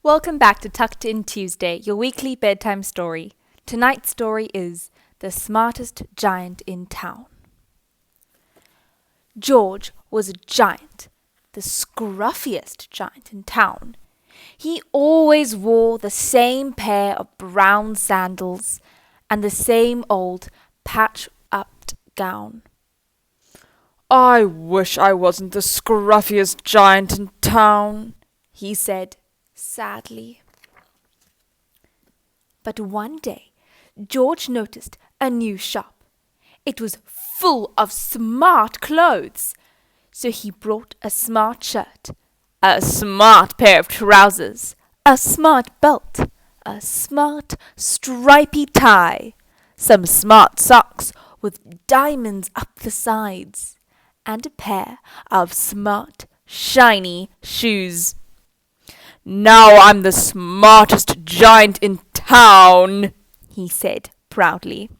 Welcome back to Tucked In Tuesday, your weekly bedtime story. Tonight's story is The Smartest Giant in Town. George was a giant, the scruffiest giant in town. He always wore the same pair of brown sandals and the same old patch-up gown. "I wish I wasn't the scruffiest giant in town," he said sadly. But one day, George noticed a new shop. It was full of smart clothes. So he brought a smart shirt, a smart pair of trousers, a smart belt, a smart stripy tie, some smart socks with diamonds up the sides, and a pair of smart, shiny shoes. "Now I'm the smartest giant in town," he said proudly.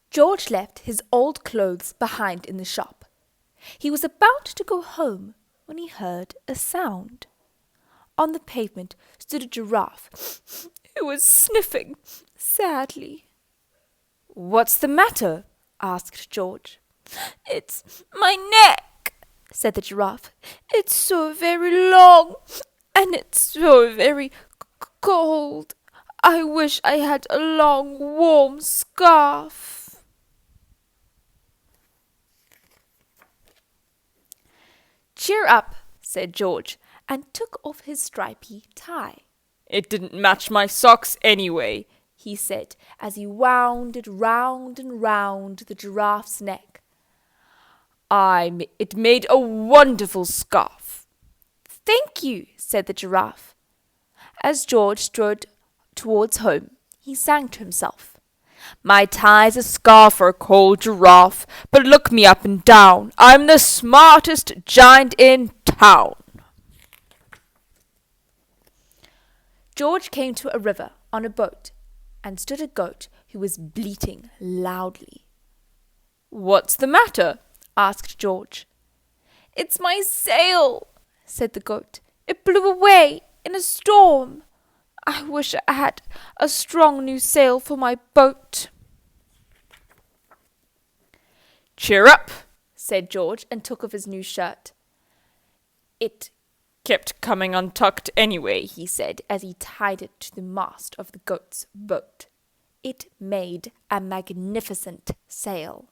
George left his old clothes behind in the shop. He was about to go home when he heard a sound. On the pavement stood a giraffe who was sniffing sadly. "What's the matter?" asked George. "It's my neck," said the giraffe. "It's so very long, and it's so very cold. I wish I had a long, warm scarf." "Cheer up," said George, and took off his stripy tie. "It didn't match my socks anyway," he said, as he wound it round and round the giraffe's neck. It made a wonderful scarf." "Thank you," said the giraffe. As George strode towards home, he sang to himself. "My tie's a scarf for a cold giraffe, but look me up and down. I'm the smartest giant in town." George came to a river on a boat, and stood a goat who was bleating loudly. "What's the matter?" asked George. "It's my sail," said the goat. "It blew away in a storm. I wish I had a strong new sail for my boat." "Cheer up," said George, and took off his new shirt. "It kept coming untucked anyway," he said, as he tied it to the mast of the goat's boat. It made a magnificent sail.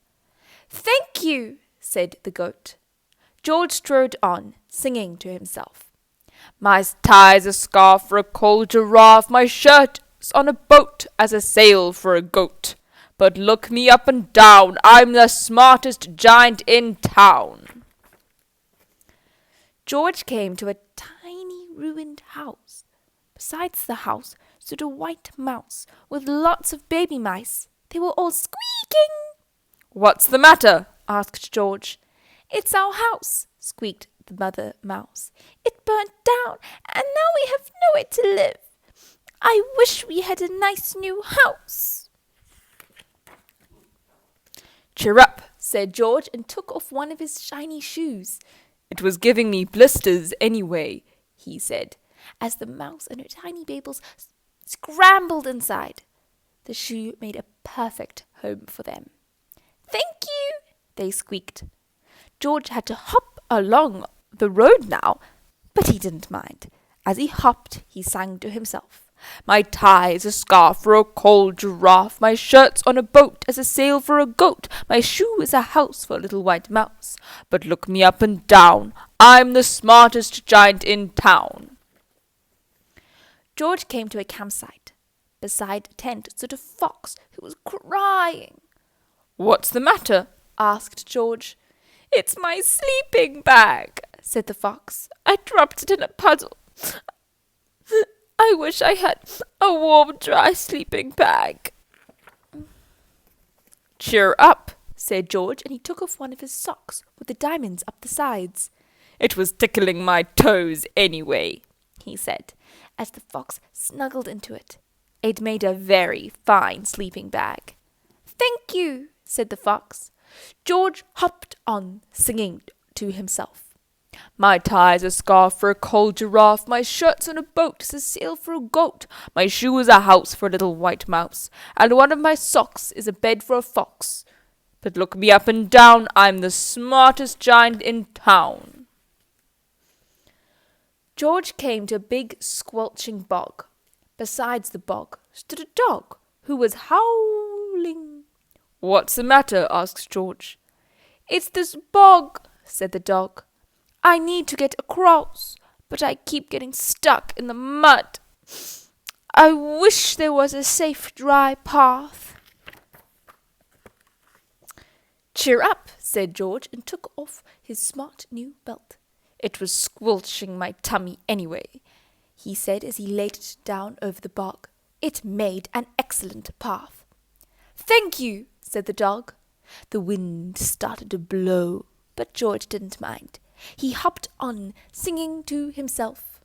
"Thank you," said the goat. George strode on, singing to himself. "My tie's a scarf for a cold giraffe, my shirt's on a boat as a sail for a goat. But look me up and down, I'm the smartest giant in town." George came to a tiny ruined house. Besides the house stood a white mouse with lots of baby mice. They were all squeaking. "What's the matter?" asked George. "It's our house," squeaked the mother mouse. "It burnt down, and now we have nowhere to live. I wish we had a nice new house." "Cheer up," said George, and took off one of his shiny shoes. "It was giving me blisters anyway," he said, as the mouse and her tiny babies scrambled inside. The shoe made a perfect home for them. "Thank you," they squeaked. George had to hop along the road now, but he didn't mind. As he hopped, he sang to himself. "My tie's a scarf for a cold giraffe, my shirt's on a boat as a sail for a goat, my shoe is a house for a little white mouse. But look me up and down, I'm the smartest giant in town." George came to a campsite. Beside a tent stood a fox who was crying. "What's the matter?" asked George. "It's my sleeping bag," said the fox. "I dropped it in a puddle. I wish I had a warm, dry sleeping bag." "Cheer up," said George, and he took off one of his socks with the diamonds up the sides. "It was tickling my toes anyway," he said, as the fox snuggled into it. It made a very fine sleeping bag. "Thank you," said the fox. George hopped on, singing to himself. My tie's a scarf for a cold giraffe, my shirt's on a boat as a sail for a goat, my shoe is a house for a little white mouse, and one of my socks is a bed for a fox. But look me up and down, I'm the smartest giant in town. George came to a big squelching bog. Besides the bog stood a dog who was howling. What's the matter? Asked George. It's this bog, said the dog. I need to get across, but I keep getting stuck in the mud. I wish there was a safe, dry path. Cheer up, said George, and took off his smart new belt. It was squelching my tummy anyway, he said as he laid it down over the bog. It made an excellent path. Thank you, said the dog. The wind started to blow, but George didn't mind. He hopped on, singing to himself.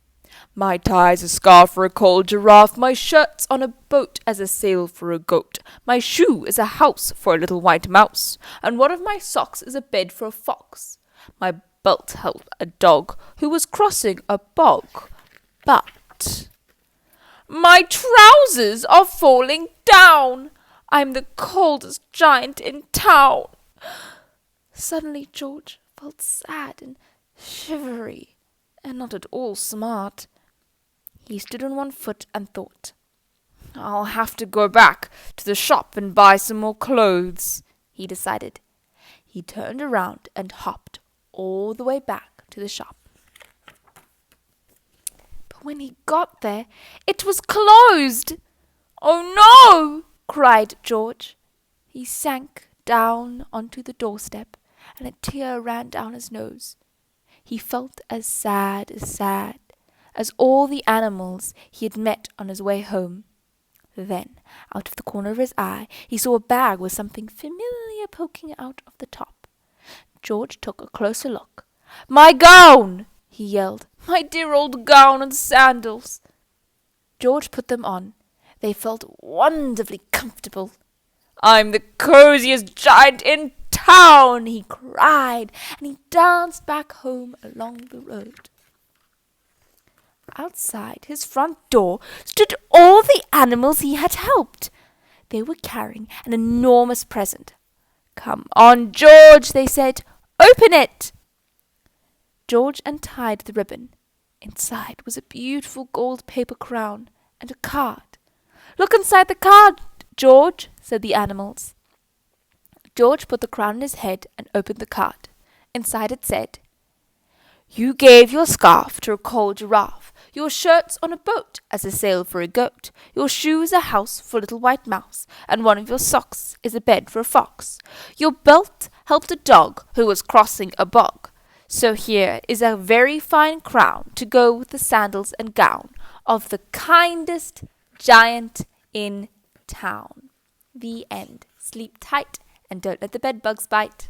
My tie's a scarf for a cold giraffe, my shirt's on a boat as a sail for a goat, my shoe is a house for a little white mouse, and one of my socks is a bed for a fox. My belt held a dog who was crossing a bog, but my trousers are falling down. I'm the coldest giant in town. Suddenly George felt sad and shivery, and not at all smart. He stood on one foot and thought, I'll have to go back to the shop and buy some more clothes, he decided. He turned around and hopped all the way back to the shop. But when he got there, it was closed. Oh no! Cried George. He sank down onto the doorstep, and a tear ran down his nose. He felt as sad as all the animals he had met on his way home. Then, out of the corner of his eye, he saw a bag with something familiar poking out of the top. George took a closer look. My gown! He yelled. My dear old gown and sandals! George put them on. They felt wonderfully comfortable. I'm the coziest giant in town, he cried, and he danced back home along the road. Outside his front door stood all the animals he had helped. They were carrying an enormous present. Come on, George, they said. Open it. George untied the ribbon. Inside was a beautiful gold paper crown and a card. Look inside the card, George, said the animals. George put the crown on his head and opened the card. Inside it said, You gave your scarf to a cold giraffe, your shirt's on a boat as a sail for a goat, your shoe is a house for a little white mouse, and one of your socks is a bed for a fox. Your belt helped a dog who was crossing a bog. So here is a very fine crown to go with the sandals and gown of the kindest giant in town. The end. Sleep tight and don't let the bed bugs bite.